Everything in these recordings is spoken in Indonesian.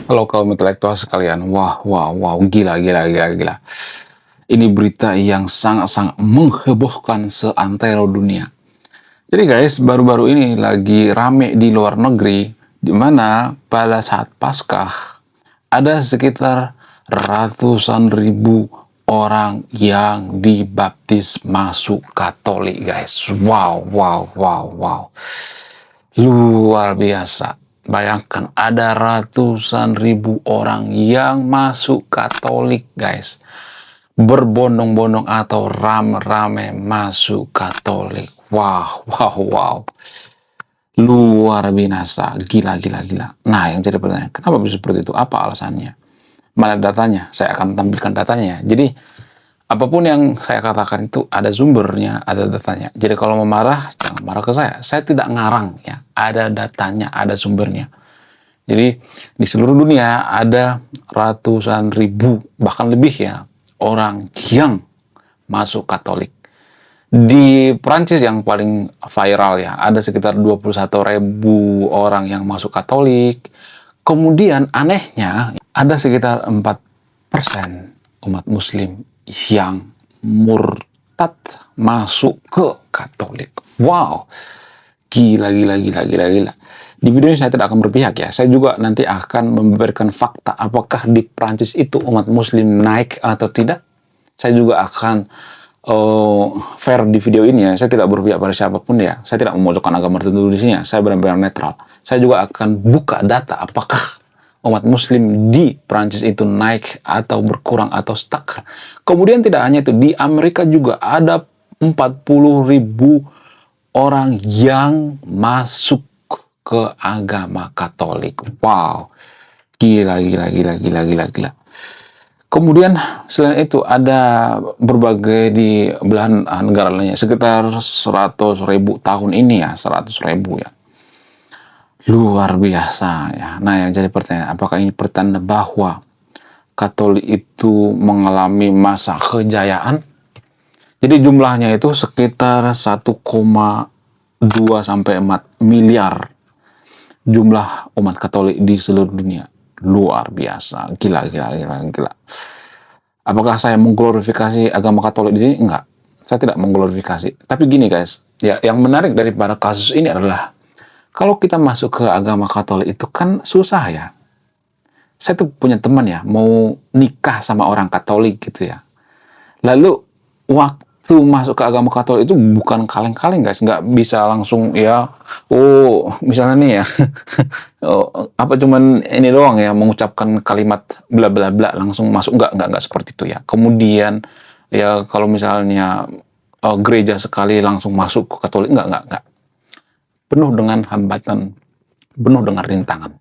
Halo kaum intelektual sekalian, wah, wah, wow, gila, gila, gila, gila. Ini berita yang sangat-sangat menghebohkan seantero dunia. Jadi guys, baru-baru ini lagi rame di luar negeri, di mana pada saat Paskah ada sekitar ratusan ribu orang yang dibaptis masuk Katolik, guys. Wow, wow, wow, wow. Luar biasa. Bayangkan ada ratusan ribu orang yang masuk Katolik, guys. Berbondong-bondong atau rame-rame masuk Katolik. Wow, wow, wow. Luar biasa. Gila, gila, gila. Nah, yang jadi pertanyaan, kenapa bisa seperti itu? Apa alasannya? Mana datanya? Saya akan tampilkan datanya. Jadi, apapun yang saya katakan itu ada sumbernya, ada datanya. Jadi kalau mau marah, jangan marah ke saya. Saya tidak ngarang ya. Ada datanya, ada sumbernya. Jadi di seluruh dunia ada ratusan ribu, bahkan lebih ya, orang yang masuk Katolik. Di Prancis yang paling viral ya, ada sekitar 21.000 orang yang masuk Katolik. Kemudian anehnya, ada sekitar 4% umat Muslim yang murtad masuk ke Katolik. Wow, gila, gila, gila, gila, gila. Di video ini saya tidak akan berpihak ya. Saya juga nanti akan memberikan fakta apakah di Prancis itu umat Muslim naik atau tidak. Saya juga akan fair di video ini ya. Saya tidak berpihak pada siapapun ya. Saya tidak memojokkan agama tertentu di sini ya. Saya benar-benar netral. Saya juga akan buka data apakah umat Muslim di Prancis itu naik atau berkurang atau stuck. Kemudian tidak hanya itu, di Amerika juga ada 40.000 orang yang masuk ke agama Katolik. Wow, gila, gila, gila, gila, gila, gila. Kemudian selain itu ada berbagai di belahan negara lainnya, sekitar 100.000 tahun ini ya, 100.000 ya. Luar biasa ya. Nah yang jadi pertanyaan, apakah ini pertanda bahwa Katolik itu mengalami masa kejayaan? Jadi jumlahnya itu sekitar 1,2 sampai 4 miliar jumlah umat Katolik di seluruh dunia. Luar biasa, gila, gila, gila, gila. Apakah saya mengglorifikasi agama Katolik di sini? Enggak, saya tidak mengglorifikasi. Tapi gini guys, ya yang menarik daripada kasus ini adalah kalau kita masuk ke agama Katolik itu kan susah ya. Saya tuh punya teman ya, mau nikah sama orang Katolik gitu ya. Lalu waktu masuk ke agama Katolik itu bukan kaleng-kaleng guys, nggak bisa langsung ya, oh misalnya nih ya, oh, apa cuman ini doang ya mengucapkan kalimat bla bla bla langsung masuk, nggak seperti itu ya. Kemudian ya kalau misalnya gereja sekali langsung masuk ke Katolik, nggak, penuh dengan hambatan, penuh dengan rintangan.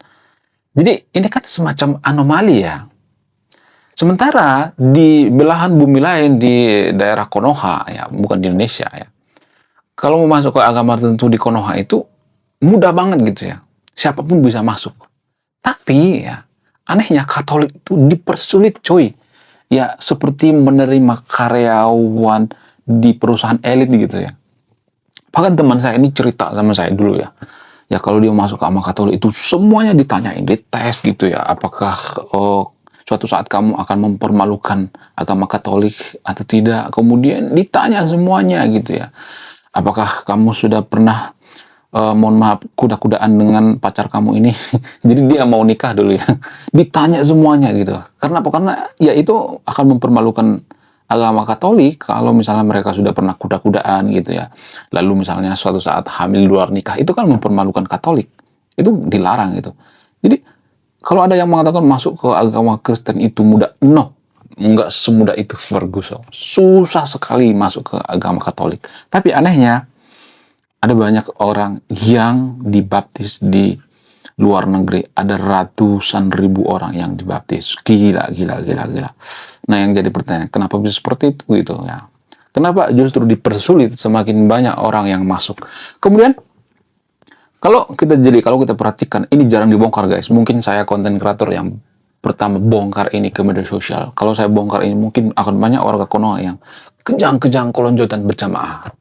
Jadi ini kan semacam anomali ya. Sementara di belahan bumi lain di daerah Konoha ya, bukan di Indonesia ya. Kalau mau masuk ke agama tertentu di Konoha itu mudah banget gitu ya. Siapapun bisa masuk. Tapi ya anehnya Katolik itu dipersulit coy. Ya seperti menerima karyawan di perusahaan elit gitu ya. Bahkan teman saya ini cerita sama saya dulu ya. Ya kalau dia masuk ke agama Katolik itu semuanya ditanyain, dites gitu ya. Apakah suatu saat kamu akan mempermalukan agama Katolik atau tidak. Kemudian ditanya semuanya gitu ya. Apakah kamu sudah pernah, mohon maaf, kuda-kudaan dengan pacar kamu ini? Jadi dia mau nikah dulu ya. Ditanya semuanya gitu. Karena apa? Karena ya itu akan mempermalukan agama Katolik kalau misalnya mereka sudah pernah kuda-kudaan gitu ya. Lalu misalnya suatu saat hamil luar nikah, itu kan mempermalukan Katolik. Itu dilarang gitu. Jadi kalau ada yang mengatakan masuk ke agama Kristen itu mudah, no, nggak semudah itu Ferguson. Susah sekali masuk ke agama Katolik. Tapi anehnya, ada banyak orang yang dibaptis di luar negeri. Ada ratusan ribu orang yang dibaptis. Gila, gila, gila, gila. Nah yang jadi pertanyaan, kenapa bisa seperti itu gitu ya? Kenapa justru dipersulit semakin banyak orang yang masuk? Kemudian kalau kita perhatikan, ini jarang dibongkar guys. Mungkin saya konten kreator yang pertama bongkar ini ke media sosial. Kalau saya bongkar ini, mungkin akan banyak warga Konoha yang kejang-kejang kelonjotan berjamaah.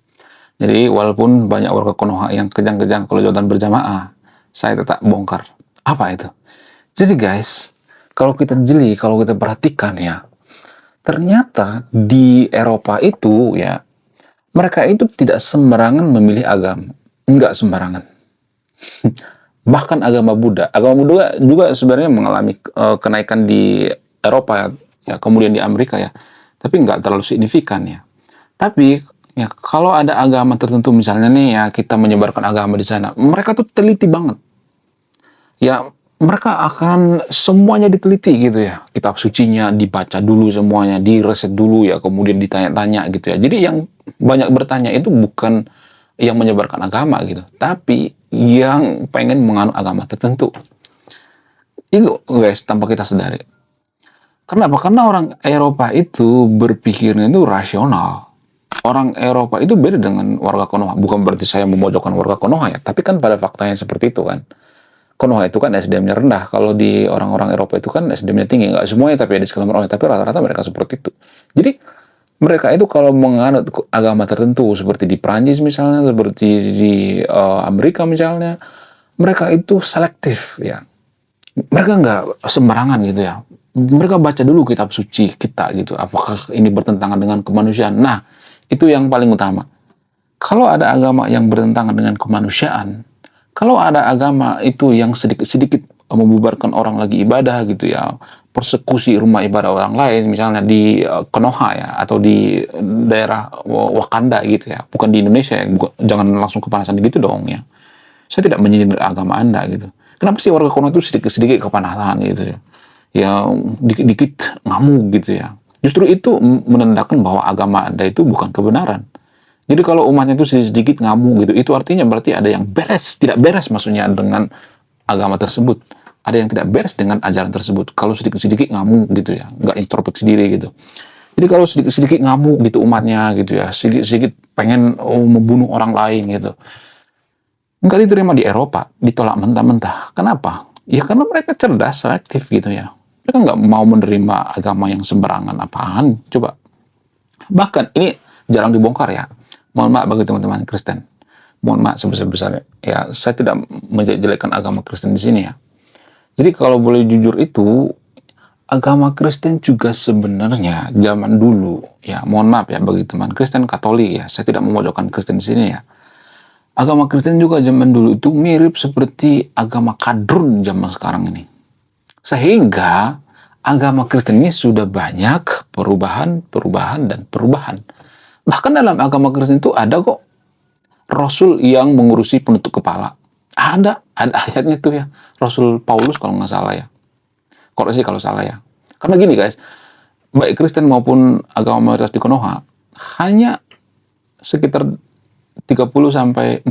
Jadi walaupun banyak warga Konoha yang kejang-kejang kelonjotan berjamaah, saya tetap bongkar. Apa itu? Jadi guys, kalau kita jeli, kalau kita perhatikan ya, ternyata di Eropa itu ya, mereka itu tidak sembarangan memilih agama. Enggak sembarangan. Bahkan agama Buddha juga sebenarnya mengalami kenaikan di Eropa ya, ya, kemudian di Amerika ya, tapi nggak terlalu signifikan ya. Tapi ya kalau ada agama tertentu misalnya nih ya kita menyebarkan agama di sana, mereka tuh teliti banget. Ya mereka akan semuanya diteliti gitu ya. Kitab sucinya dibaca dulu semuanya, direset dulu ya, kemudian ditanya-tanya gitu ya. Jadi yang banyak bertanya itu bukan yang menyebarkan agama gitu, tapi yang pengen menganut agama tertentu. Itu guys, tanpa kita sadari. Kenapa? Karena orang Eropa itu berpikirnya itu rasional. Orang Eropa itu beda dengan warga Konoha. Bukan berarti saya memojokkan warga Konoha ya, tapi kan pada faktanya seperti itu kan. Konoha itu kan SDM-nya rendah. Kalau di orang-orang Eropa itu kan SDM-nya tinggi. Nggak semuanya tapi ya disclaimer, tapi rata-rata mereka seperti itu. Jadi mereka itu kalau menganut agama tertentu seperti di Prancis misalnya, seperti di Amerika misalnya, mereka itu selektif ya. Mereka nggak sembarangan gitu ya. Mereka baca dulu kitab suci kita gitu. Apakah ini bertentangan dengan kemanusiaan? Nah, itu yang paling utama. Kalau ada agama yang bertentangan dengan kemanusiaan, kalau ada agama itu yang sedikit-sedikit membubarkan orang lagi ibadah gitu ya, persekusi rumah ibadah orang lain, misalnya di Konoha ya, atau di daerah Wakanda gitu ya, bukan di Indonesia ya, jangan langsung kepanasan gitu dong ya. Saya tidak menyindir agama Anda gitu. Kenapa sih warga Konoha itu sedikit-sedikit kepanasan gitu ya? Ya dikit-dikit ngamuk gitu ya. Justru itu menandakan bahwa agama Anda itu bukan kebenaran. Jadi kalau umatnya itu sedikit-sedikit ngamuk gitu, itu artinya berarti ada yang beres, tidak beres maksudnya dengan agama tersebut. Ada yang tidak beres dengan ajaran tersebut. Kalau sedikit-sedikit ngamuk gitu ya, nggak introspeksi diri gitu. Jadi kalau sedikit-sedikit ngamuk gitu umatnya gitu ya, sedikit-sedikit pengen membunuh orang lain gitu, nggak diterima di Eropa, ditolak mentah-mentah. Kenapa? Ya karena mereka cerdas, selektif gitu ya. Mereka nggak mau menerima agama yang sembarangan. Apaan? Coba. Bahkan ini jarang dibongkar ya. Mohon maaf bagi teman-teman Kristen. Mohon maaf sebesar-besarnya. Ya, saya tidak menjelekkan agama Kristen di sini ya. Jadi kalau boleh jujur itu, agama Kristen juga sebenarnya zaman dulu, ya mohon maaf ya bagi teman Kristen Katolik ya, saya tidak memojokkan Kristen di sini ya. Agama Kristen juga zaman dulu itu mirip seperti agama kadrun zaman sekarang ini. Sehingga agama Kristen ini sudah banyak perubahan, dan perubahan. Bahkan dalam agama Kristen itu ada kok Rasul yang mengurusi penutup kepala. Ada ayatnya tuh ya. Rasul Paulus kalau nggak salah ya. Kalau salah ya. Karena gini guys, baik Kristen maupun agama mayoritas di Konoha, hanya sekitar 30-40%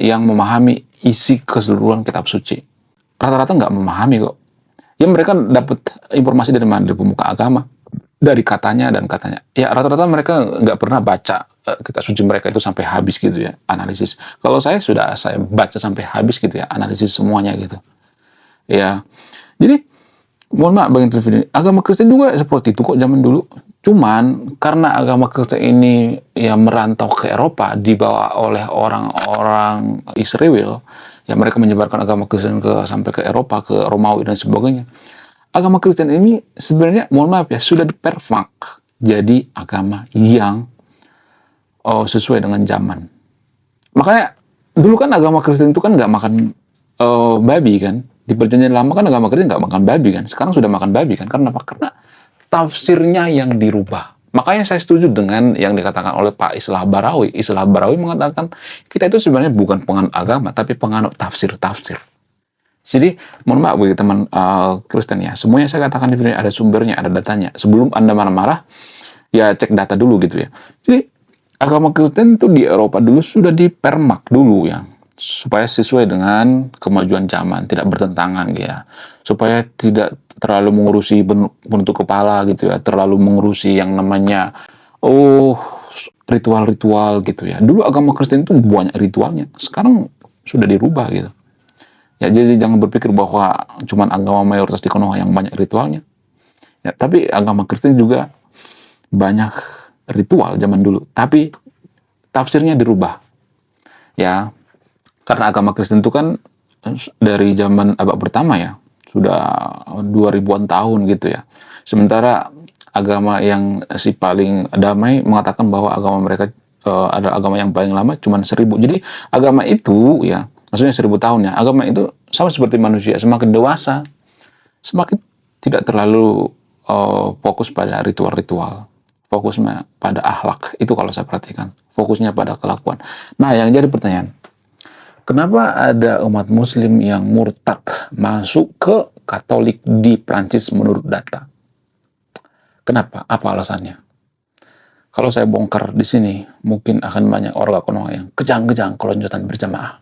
yang memahami isi keseluruhan kitab suci. Rata-rata nggak memahami kok. Ya mereka dapat informasi dari mana? Dari pemuka agama. Dari katanya dan katanya. Ya rata-rata mereka nggak pernah baca kitab suci mereka itu sampai habis gitu ya, analisis. Kalau saya baca sampai habis gitu ya, analisis semuanya gitu. Ya, jadi mohon maaf bagi ini, agama Kristen juga seperti itu kok zaman dulu. Cuman karena agama Kristen ini ya merantau ke Eropa, dibawa oleh orang-orang Israel, ya mereka menyebarkan agama Kristen sampai ke Eropa, ke Romawi dan sebagainya. Agama Kristen ini sebenarnya mohon maaf ya sudah diperfak jadi agama yang sesuai dengan zaman. Makanya dulu kan agama Kristen itu kan nggak makan babi kan. Di perjanjian lama kan agama Kristen nggak makan babi kan. Sekarang sudah makan babi kan. Karena apa? Karena tafsirnya yang dirubah. Makanya saya setuju dengan yang dikatakan oleh Pak Islah Barawi. Islah Barawi mengatakan kita itu sebenarnya bukan penganut agama, tapi penganut tafsir-tafsir. Jadi, mohon maaf bagi teman Kristen ya. Semuanya saya katakan di video ada sumbernya, ada datanya. Sebelum Anda marah-marah, ya cek data dulu gitu ya. Jadi, agama Kristen itu di Eropa dulu sudah dipermak dulu ya, supaya sesuai dengan kemajuan zaman, tidak bertentangan ya, supaya tidak terlalu mengurusi penutup kepala gitu ya, terlalu mengurusi yang namanya ritual-ritual gitu ya. Dulu agama Kristen itu banyak ritualnya, sekarang sudah dirubah gitu. Ya jadi jangan berpikir bahwa cuma agama mayoritas di Konoha yang banyak ritualnya. Ya, tapi agama Kristen juga banyak ritual zaman dulu, tapi tafsirnya dirubah. Ya, karena agama Kristen itu kan dari zaman abad pertama ya, sudah 2000-an tahun gitu ya. Sementara agama yang si paling damai mengatakan bahwa agama mereka adalah agama yang paling lama cuman 1000. Jadi agama itu ya, maksudnya 1000 tahun ya. Agama itu sama seperti manusia, semakin dewasa, semakin tidak terlalu fokus pada ritual-ritual. Fokusnya pada akhlak. Itu kalau saya perhatikan. Fokusnya pada kelakuan. Nah, yang jadi pertanyaan, kenapa ada umat muslim yang murtad masuk ke Katolik di Prancis menurut data? Kenapa? Apa alasannya? Kalau saya bongkar di sini, mungkin akan banyak orang kuno yang kejang-kejang kelonjotan berjamaah.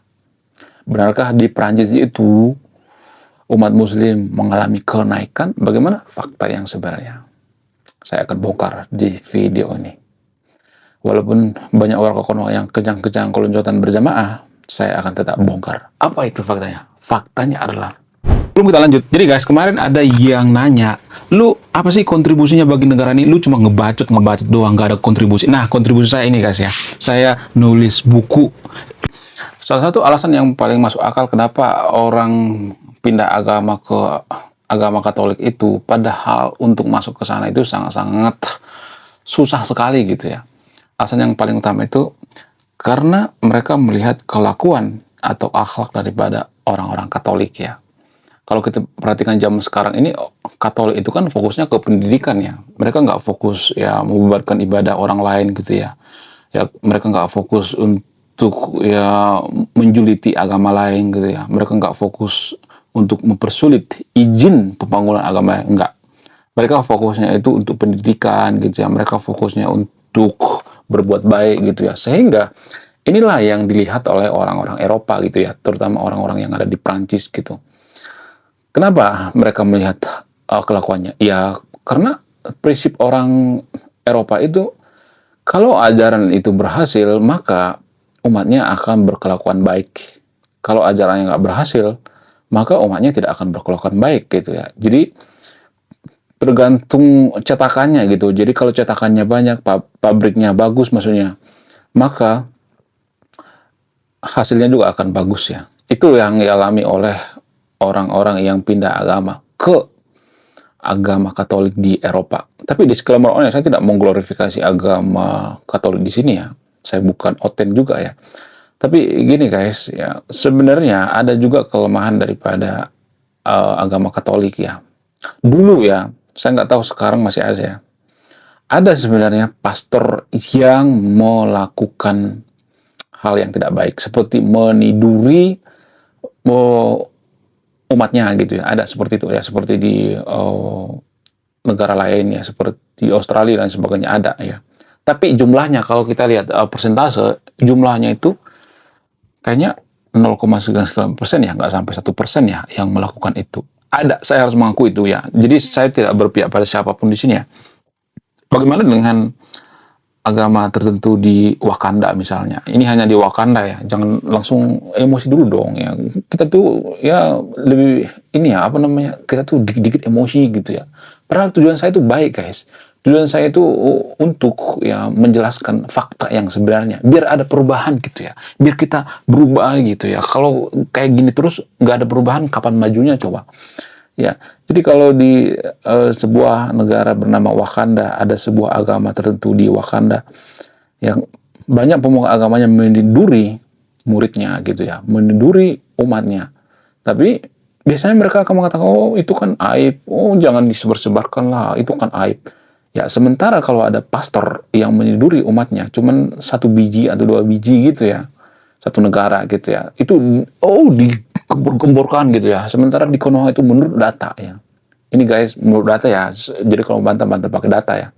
Benarkah di Prancis itu umat muslim mengalami kenaikan? Bagaimana fakta yang sebenarnya? Saya akan bongkar di video ini. Walaupun banyak orang kuno yang kejang-kejang kelonjotan berjamaah, saya akan tetap bongkar. Apa itu faktanya? Faktanya adalah, belum kita lanjut. Jadi guys, kemarin ada yang nanya, lu apa sih kontribusinya bagi negara ini? Lu cuma ngebacot doang, gak ada kontribusi. Nah, kontribusi saya ini guys ya, saya nulis buku. Salah satu alasan yang paling masuk akal kenapa orang pindah agama ke agama Katolik itu, padahal untuk masuk ke sana itu sangat-sangat susah sekali gitu ya. Alasan yang paling utama itu karena mereka melihat kelakuan atau akhlak daripada orang-orang Katolik ya. Kalau kita perhatikan zaman sekarang ini, Katolik itu kan fokusnya ke pendidikan ya. Mereka nggak fokus ya membubarkan ibadah orang lain gitu ya. Ya mereka nggak fokus untuk ya menjuliti agama lain gitu ya. Mereka nggak fokus untuk mempersulit izin pembangunan agama, enggak. Mereka fokusnya itu untuk pendidikan gitu ya. Mereka fokusnya untuk berbuat baik gitu ya. Sehingga inilah yang dilihat oleh orang-orang Eropa gitu ya, terutama orang-orang yang ada di Prancis gitu. Kenapa mereka melihat kelakuannya? Ya karena prinsip orang Eropa itu, kalau ajaran itu berhasil, maka umatnya akan berkelakuan baik. Kalau ajarannya nggak berhasil, maka umatnya tidak akan berkelakuan baik gitu ya. Jadi tergantung cetakannya gitu. Jadi kalau cetakannya banyak, pabriknya bagus maksudnya, maka hasilnya juga akan bagus ya. Itu yang dialami oleh orang-orang yang pindah agama ke agama Katolik di Eropa. Tapi disclaimer only, saya tidak mengglorifikasi agama Katolik di sini ya. Saya bukan oten juga ya. Tapi gini guys, ya sebenarnya ada juga kelemahan daripada agama Katolik ya. Dulu ya, saya nggak tahu sekarang masih ada ya. Ada sebenarnya pastor yang melakukan hal yang tidak baik, seperti meniduri umatnya gitu ya. Ada seperti itu ya, seperti di negara lain ya, seperti Australia dan sebagainya ada ya. Tapi jumlahnya kalau kita lihat persentase, jumlahnya itu kayaknya 0,9% ya, nggak sampai 1% ya yang melakukan itu. Ada, saya harus mengaku itu ya. Jadi saya tidak berpihak pada siapapun di sini ya. Bagaimana dengan agama tertentu di Wakanda misalnya? Ini hanya di Wakanda ya. Jangan langsung emosi dulu dong ya. Kita tuh ya lebih ini ya, apa namanya? Kita tuh dikit-dikit emosi gitu ya. Padahal tujuan saya itu baik guys. Tujuan saya itu untuk ya menjelaskan fakta yang sebenarnya, biar ada perubahan gitu ya, biar kita berubah gitu ya. Kalau kayak gini terus nggak ada perubahan, kapan majunya coba? Ya, jadi kalau di sebuah negara bernama Wakanda, ada sebuah agama tertentu di Wakanda yang banyak pemuka agamanya meniduri muridnya gitu ya, meniduri umatnya. Tapi biasanya mereka akan mengatakan, oh itu kan aib, oh jangan disebar-sebarkan lah, itu kan aib. Ya, sementara kalau ada pastor yang meniduri umatnya, cuman 1 biji atau 2 biji gitu ya, satu negara gitu ya, itu digembor-gemborkan gitu ya. Sementara di Konoha itu menurut data ya. Ini guys, menurut data ya, jadi kalau bantah-bantah pakai data ya.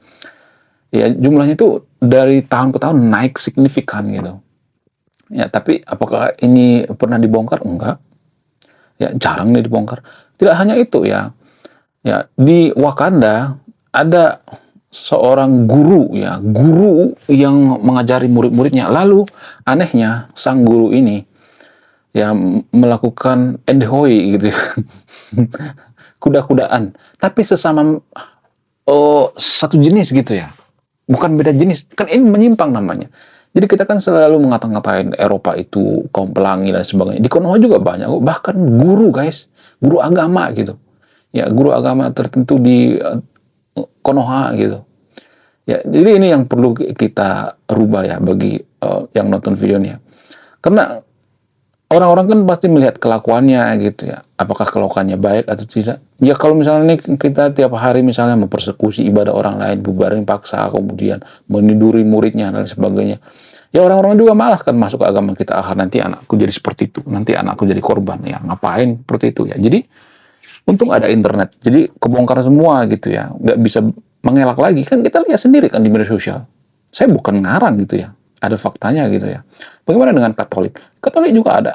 Ya, jumlahnya itu dari tahun ke tahun naik signifikan gitu. Ya, tapi apakah ini pernah dibongkar? Enggak. Ya, jarang nih dibongkar. Tidak hanya itu ya. Ya, di Wakanda ada seorang guru ya, guru yang mengajari murid-muridnya. Lalu anehnya sang guru ini ya melakukan endhoi gitu ya. Kuda-kudaan, tapi sesama satu jenis gitu ya. Bukan beda jenis. Kan ini menyimpang namanya. Jadi kita kan selalu ngata-ngatain Eropa itu kaum pelangi dan sebagainya. Di Konoha juga banyak, bahkan guru guys, guru agama gitu. ya guru agama tertentu di Konoha gitu. Ya, jadi ini yang perlu kita rubah ya bagi yang nonton videonya. Karena orang-orang kan pasti melihat kelakuannya gitu ya. Apakah kelakuannya baik atau tidak? Ya kalau misalnya nih kita tiap hari misalnya mempersekusi ibadah orang lain, bubarin paksa, kemudian meniduri muridnya dan sebagainya. Ya orang-orang juga malas kan masuk ke agama kita. Ah, nanti anakku jadi seperti itu, nanti anakku jadi korban. Ya ngapain seperti itu ya. Jadi untung ada internet. Jadi kebongkar semua gitu ya. Nggak bisa mengelak lagi. Kan kita lihat sendiri kan di media sosial. Saya bukan ngarang gitu ya. Ada faktanya gitu ya. Bagaimana dengan Katolik? Katolik juga ada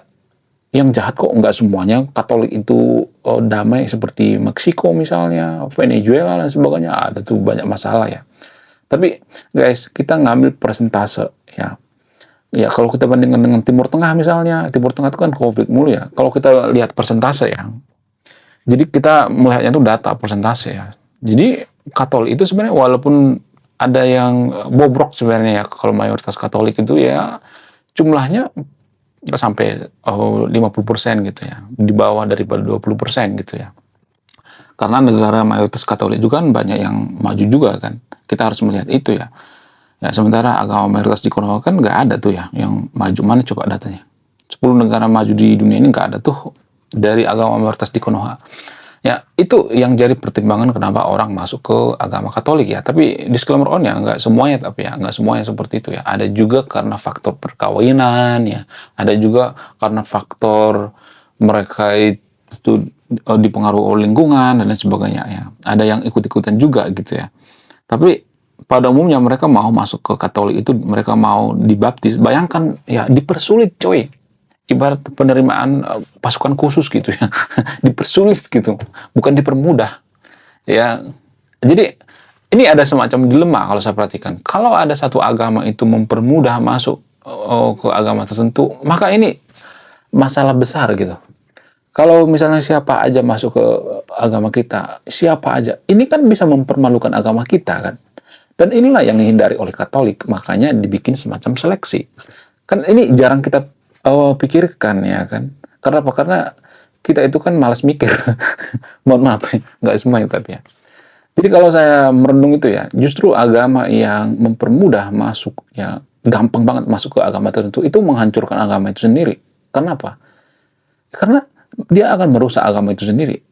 yang jahat kok. Nggak semuanya Katolik itu damai seperti Meksiko misalnya, Venezuela dan sebagainya. Ada tuh banyak masalah ya. Tapi guys, kita ngambil persentase ya. Ya kalau kita bandingkan dengan Timur Tengah misalnya, Timur Tengah itu kan konflik mulu ya. Kalau kita lihat persentase ya, jadi kita melihatnya itu data persentase ya. Jadi Katolik itu sebenarnya walaupun ada yang bobrok sebenarnya ya, kalau mayoritas Katolik itu ya jumlahnya nggak sampai 50% gitu ya, di bawah daripada 20% gitu ya. Karena negara mayoritas Katolik juga kan banyak yang maju juga kan. Kita harus melihat itu ya. Ya sementara agama mayoritas di Konoha kan nggak ada tuh ya yang maju. Mana coba datanya? 10 negara maju di dunia ini nggak ada tuh dari agama mayoritas di Konoha. Ya, itu yang jadi pertimbangan kenapa orang masuk ke agama Katolik ya. Tapi disclaimer on ya, nggak semuanya tapi ya, nggak semuanya seperti itu ya. Ada juga karena faktor perkawinan ya. Ada juga karena faktor mereka itu dipengaruhi oleh lingkungan dan lain sebagainya ya. Ada yang ikut-ikutan juga gitu ya. Tapi pada umumnya mereka mau masuk ke Katolik itu mereka mau dibaptis. Bayangkan ya dipersulit coy. Ibarat penerimaan pasukan khusus gitu ya. Dipersulit gitu, bukan dipermudah. Ya. Jadi ini ada semacam dilema kalau saya perhatikan. Kalau ada satu agama itu mempermudah masuk ke agama tertentu, maka ini masalah besar gitu. Kalau misalnya siapa aja masuk ke agama kita, siapa aja, ini kan bisa mempermalukan agama kita kan. Dan inilah yang dihindari oleh Katolik, makanya dibikin semacam seleksi. Kan ini jarang kita pikirkan ya kan. Karena apa? Karena kita itu kan malas mikir. Mohon maaf, nggak semuanya tapi ya. Jadi kalau saya merenung itu ya, justru agama yang mempermudah masuk ya, gampang banget masuk ke agama tertentu, itu menghancurkan agama itu sendiri. Kenapa? Karena dia akan merusak agama itu sendiri.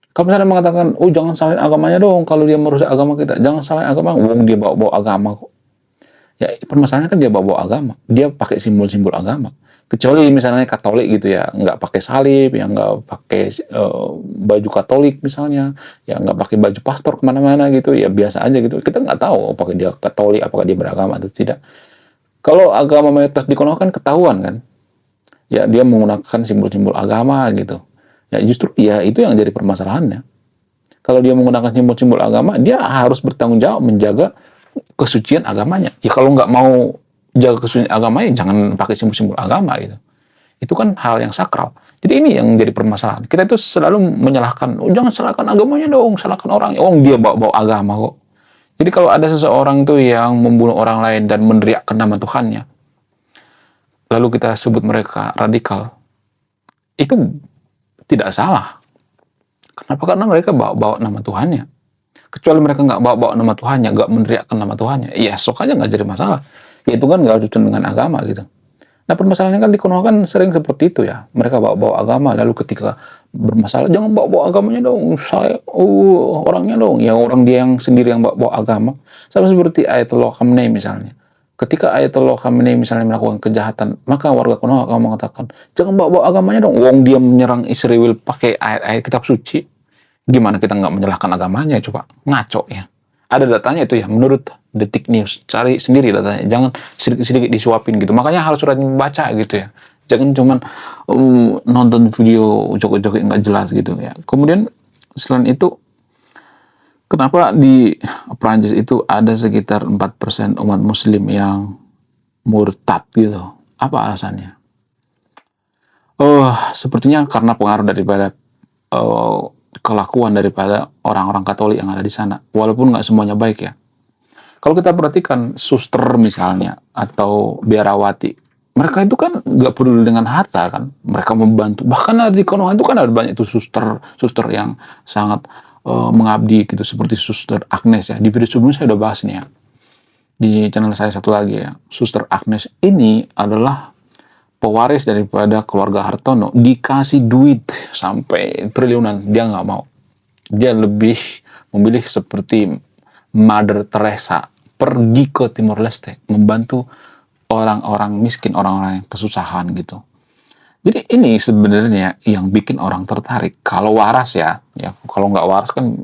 Kalau misalnya mengatakan, oh jangan salin agamanya dong, kalau dia merusak agama kita, jangan salin agama, dia bawa-bawa agama kok. Ya permasalahannya kan dia bawa-bawa agama, dia pakai simbol-simbol agama. Kecuali misalnya Katolik gitu ya, nggak pakai salib, yang nggak pakai baju Katolik misalnya, ya nggak pakai baju pastor kemana-mana gitu, ya biasa aja gitu. Kita nggak tahu apakah dia Katolik, apakah dia beragama atau tidak. Kalau agama mayoritas di Konoha kan ketahuan kan, ya dia menggunakan simbol-simbol agama gitu. Ya justru ya itu yang jadi permasalahannya. Kalau dia menggunakan simbol-simbol agama, dia harus bertanggung jawab menjaga kesucian agamanya. Ya kalau nggak mau jaga kesucian agamanya, jangan pakai simbol-simbol agama gitu. Itu kan hal yang sakral. Jadi ini yang jadi permasalahan. Kita itu selalu menyalahkan, oh jangan salahkan agamanya dong, salahkan orangnya. Oh dia bawa-bawa agama kok. Jadi kalau ada seseorang tuh yang membunuh orang lain dan meneriakkan nama Tuhannya, lalu kita sebut mereka radikal, itu tidak salah. Kenapa? Karena mereka bawa-bawa nama Tuhannya. Kecuali mereka nggak bawa-bawa nama Tuhannya, nggak meneriakkan nama Tuhannya, ya sok aja nggak jadi masalah. Ya itu kan nggak urusan dengan agama gitu. Nah permasalahannya kan di Konoha kan sering seperti itu ya. Mereka bawa-bawa agama, lalu ketika bermasalah, jangan bawa-bawa agamanya dong, saya orangnya dong. Ya orang dia yang sendiri yang bawa-bawa agama. Sama seperti Ayatollah Khamenei misalnya. Ketika Ayatollah Khamenei misalnya melakukan kejahatan, maka warga Konoha akan mengatakan, jangan bawa-bawa agamanya dong. Wong dia menyerang Israel pakai ayat-ayat kitab suci. Gimana kita nggak menyalahkan agamanya, coba ngaco ya. Ada datanya itu ya, menurut Detik News, cari sendiri datanya, jangan sedikit-sedikit disuapin gitu. Makanya harus rajin baca gitu ya, jangan cuman nonton video joget-joget nggak jelas gitu ya. Kemudian selain itu, kenapa di Prancis itu ada sekitar 4% umat Muslim yang murtad gitu? Apa alasannya? Sepertinya karena pengaruh daripada kelakuan daripada orang-orang Katolik yang ada di sana. Walaupun nggak semuanya baik ya. Kalau kita perhatikan suster misalnya, atau biarawati, mereka itu kan nggak peduli dengan harta kan, mereka membantu. Bahkan di Konoha itu kan ada banyak itu suster yang sangat mengabdi gitu, seperti Suster Agnes ya. Di video sebelumnya saya udah bahas nih ya, di channel saya satu lagi ya. Suster Agnes ini adalah pewaris daripada keluarga Hartono, dikasih duit sampai triliunan, dia nggak mau. Dia lebih memilih seperti Mother Teresa, pergi ke Timor Leste, membantu orang-orang miskin, orang-orang yang kesusahan gitu. Jadi ini sebenarnya yang bikin orang tertarik. Kalau waras ya kalau nggak waras kan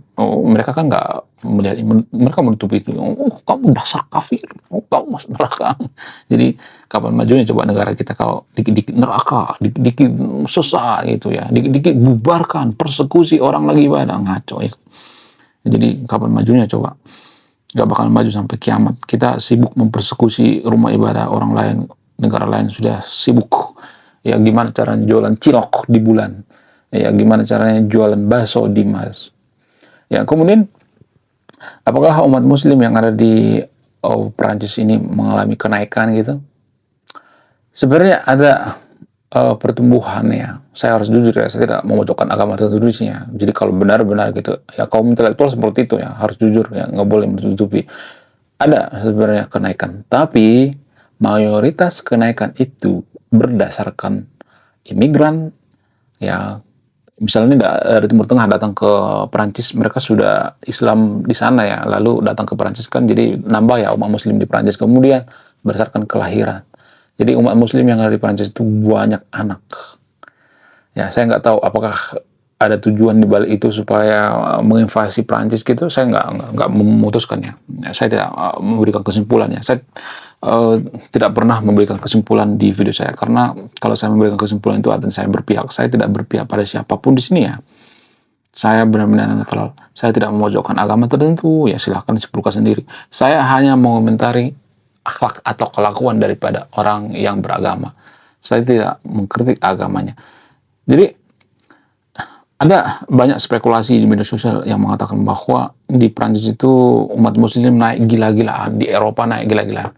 mereka kan nggak melihat, mereka menutupi itu. Oh, kamu dasar kafir, oh, kamu masuk neraka. Jadi kapan majunya coba negara kita kalau dikit-dikit neraka, dikit-dikit susah gitu ya, dikit-dikit bubarkan, persekusi orang lagi ibadah, ngaco ya. Jadi kapan majunya coba? Nggak bakal maju sampai kiamat. Kita sibuk mempersekusi rumah ibadah orang lain, negara lain sudah sibuk. Ya gimana caranya jualan cilok di bulan? Ya gimana caranya jualan bakso di Mas? Ya kemudian, apakah umat Muslim yang ada di Perancis ini mengalami kenaikan gitu? Sebenarnya ada pertumbuhan ya. Saya harus jujur ya, saya tidak memojokkan agama tertentu di sini ya. Jadi kalau benar-benar gitu, ya kaum intelektual seperti itu ya, harus jujur ya, nggak boleh menutupi. Ada sebenarnya kenaikan, tapi mayoritas kenaikan itu berdasarkan imigran ya. Misalnya dari Timur Tengah datang ke Perancis, mereka sudah Islam di sana ya, lalu datang ke Perancis kan, jadi nambah ya umat Muslim di Perancis. Kemudian berdasarkan kelahiran, jadi umat Muslim yang ada di Perancis itu banyak anak. Ya, saya nggak tahu apakah ada tujuan di balik itu supaya menginvasi Prancis gitu. Saya nggak memutuskan ya. Saya tidak memberikan kesimpulan ya. Saya tidak pernah memberikan kesimpulan di video saya, karena kalau saya memberikan kesimpulan itu artinya saya berpihak. Saya tidak berpihak pada siapapun di sini ya. Saya benar-benar netral. Saya tidak memojokkan agama tertentu. Ya silahkan disimpulkan sendiri. Saya hanya mengomentari akhlak atau kelakuan daripada orang yang beragama. Saya tidak mengkritik agamanya. Jadi ada banyak spekulasi di media sosial yang mengatakan bahwa di Prancis itu umat Muslim naik gila-gilaan, di Eropa naik gila-gilaan.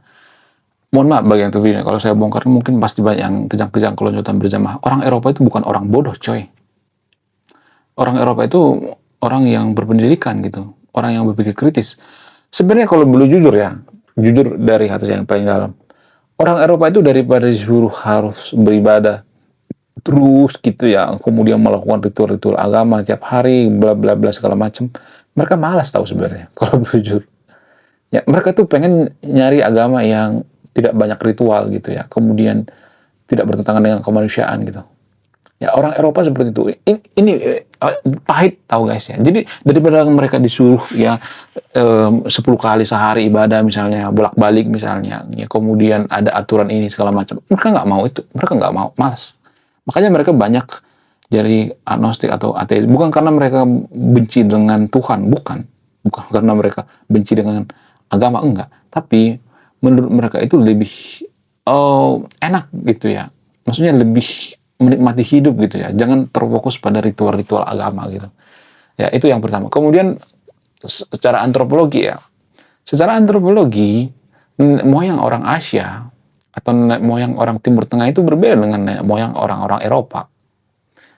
Mohon maaf bagi yang terview, kalau saya bongkar mungkin pasti banyak yang kejang-kejang kelonjotan berjamaah. Orang Eropa itu bukan orang bodoh, coy. Orang Eropa itu orang yang berpendidikan gitu, orang yang berpikir kritis. Sebenarnya kalau boleh jujur ya, jujur dari hati saya yang paling dalam, orang Eropa itu daripada disuruh harus beribadah terus gitu ya, kemudian melakukan ritual-ritual agama tiap hari, bla bla bla segala macam, mereka malas tahu sebenarnya kalau jujur. Ya, mereka tuh pengen nyari agama yang tidak banyak ritual gitu ya, kemudian tidak bertentangan dengan kemanusiaan gitu. Ya orang Eropa seperti itu. Ini pahit tahu guys ya. Jadi daripada mereka disuruh ya 10 kali sehari ibadah misalnya, bolak-balik misalnya, ya kemudian ada aturan ini segala macam, mereka nggak mau itu, mereka nggak mau, malas. Makanya mereka banyak dari agnostik atau ateis, bukan karena mereka benci dengan Tuhan, bukan karena mereka benci dengan agama, enggak, tapi menurut mereka itu lebih enak gitu ya, maksudnya lebih menikmati hidup gitu ya, jangan terfokus pada ritual-ritual agama gitu ya. Itu yang pertama. Kemudian secara antropologi ya, secara antropologi moyang orang Asia atau moyang orang Timur Tengah itu berbeda dengan moyang orang-orang Eropa.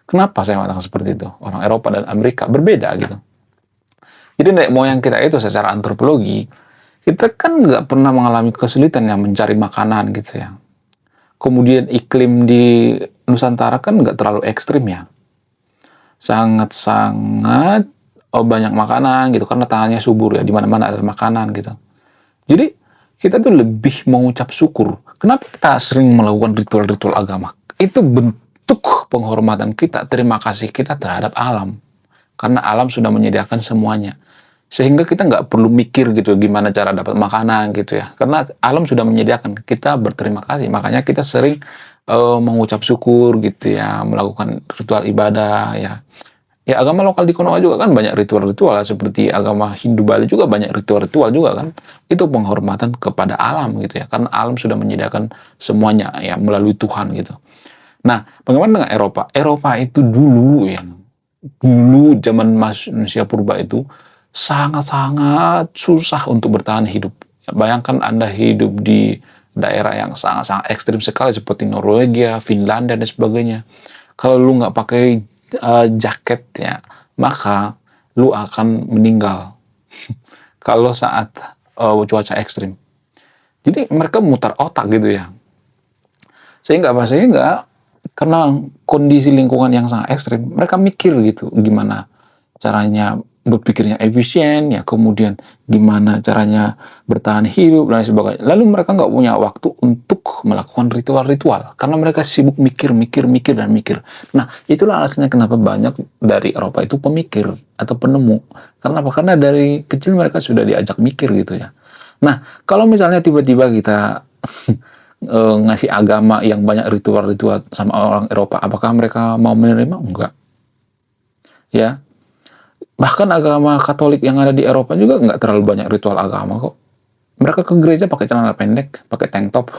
Kenapa saya mengatakan seperti itu? Orang Eropa dan Amerika berbeda gitu. Jadi nenek moyang kita itu secara antropologi, kita kan nggak pernah mengalami kesulitan yang mencari makanan gitu ya. Kemudian iklim di Nusantara kan nggak terlalu ekstrim ya. Sangat-sangat banyak makanan gitu, karena tanahnya subur ya, di mana-mana ada makanan gitu. Jadi kita tuh lebih mengucap syukur. Kenapa kita sering melakukan ritual-ritual agama? Itu bentuk penghormatan kita, terima kasih kita terhadap alam. Karena alam sudah menyediakan semuanya. Sehingga kita nggak perlu mikir gitu gimana cara dapat makanan gitu ya. Karena alam sudah menyediakan, kita berterima kasih. Makanya kita sering mengucap syukur gitu ya, melakukan ritual ibadah ya. Ya agama lokal di Konoha juga kan banyak ritual-ritual, seperti agama Hindu Bali juga banyak ritual-ritual juga kan. Itu penghormatan kepada alam gitu ya, karena alam sudah menyediakan semuanya ya melalui Tuhan gitu. Nah, bagaimana dengan Eropa? Eropa itu dulu ya, dulu zaman manusia purba itu sangat-sangat susah untuk bertahan hidup. Ya, bayangkan Anda hidup di daerah yang sangat-sangat ekstrim sekali seperti Norwegia, Finlandia dan sebagainya. Kalau lu nggak pakai jaket ya, maka lu akan meninggal kalau saat cuaca ekstrim. Jadi mereka mutar otak gitu ya. Sehingga karena kondisi lingkungan yang sangat ekstrim, mereka mikir gitu gimana caranya berpikirnya efisien, ya kemudian gimana caranya bertahan hidup dan sebagainya. Lalu mereka nggak punya waktu untuk melakukan ritual-ritual karena mereka sibuk mikir. Nah, itulah alasannya kenapa banyak dari Eropa itu pemikir atau penemu. Karena apa? Karena dari kecil mereka sudah diajak mikir gitu ya. Nah, kalau misalnya tiba-tiba kita ngasih agama yang banyak ritual-ritual sama orang Eropa, apakah mereka mau menerima? Enggak. Ya, bahkan agama Katolik yang ada di Eropa juga nggak terlalu banyak ritual agama kok. Mereka ke gereja pakai celana pendek, pakai tank top.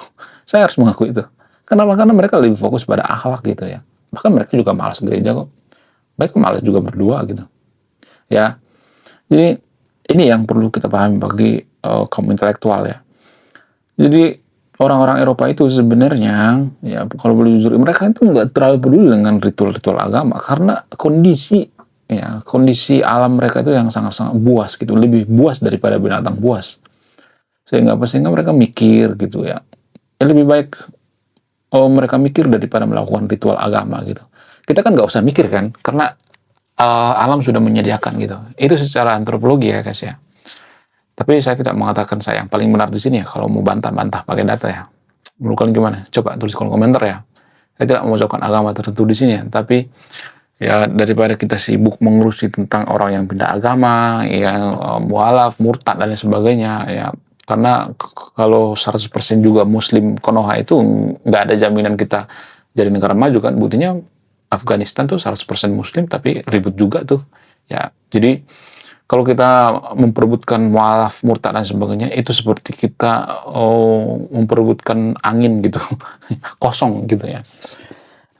Saya harus mengakui itu. Kenapa? Karena mereka lebih fokus pada akhlak gitu ya. Bahkan mereka juga malas gereja kok. Mereka malas juga berdua gitu. Ya, jadi ini yang perlu kita pahami bagi kaum intelektual ya. Jadi orang-orang Eropa itu sebenarnya ya kalau boleh jujur mereka itu nggak terlalu peduli dengan ritual-ritual agama karena kondisi alam mereka itu yang sangat-sangat buas gitu, lebih buas daripada binatang buas. Sehingga mereka mikir gitu ya. Lebih baik mereka mikir daripada melakukan ritual agama gitu. Kita kan nggak usah mikir kan, karena alam sudah menyediakan gitu. Itu secara antropologi ya guys ya. Tapi saya tidak mengatakan saya yang paling benar di sini ya. Kalau mau bantah-bantah pakai data ya. Menurut kalian gimana? Coba tulis kolom komentar ya. Saya tidak memojokkan agama tertentu di sini ya. Tapi ya daripada kita sibuk mengurusi tentang orang yang pindah agama, yang mualaf, murtad dan lain sebagainya ya. Karena kalau 100% juga Muslim Konoha itu nggak ada jaminan kita jadi negara maju kan. Buktinya Afghanistan tuh 100% Muslim tapi ribut juga tuh. Ya, jadi kalau kita memperebutkan mualaf, murtad dan sebagainya, itu seperti kita memperebutkan angin gitu, kosong gitu ya.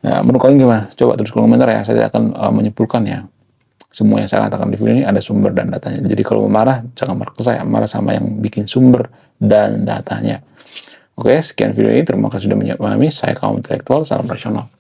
Ya, menurut kalian gimana? Coba tulis kolom komentar ya, saya akan menyimpulkan ya. Semua yang saya katakan di video ini ada sumber dan datanya. Jadi kalau marah, jangan marah ke saya, marah sama yang bikin sumber dan datanya. Oke, sekian video ini. Terima kasih sudah memahami. Saya kaum intelektual, salam rasional.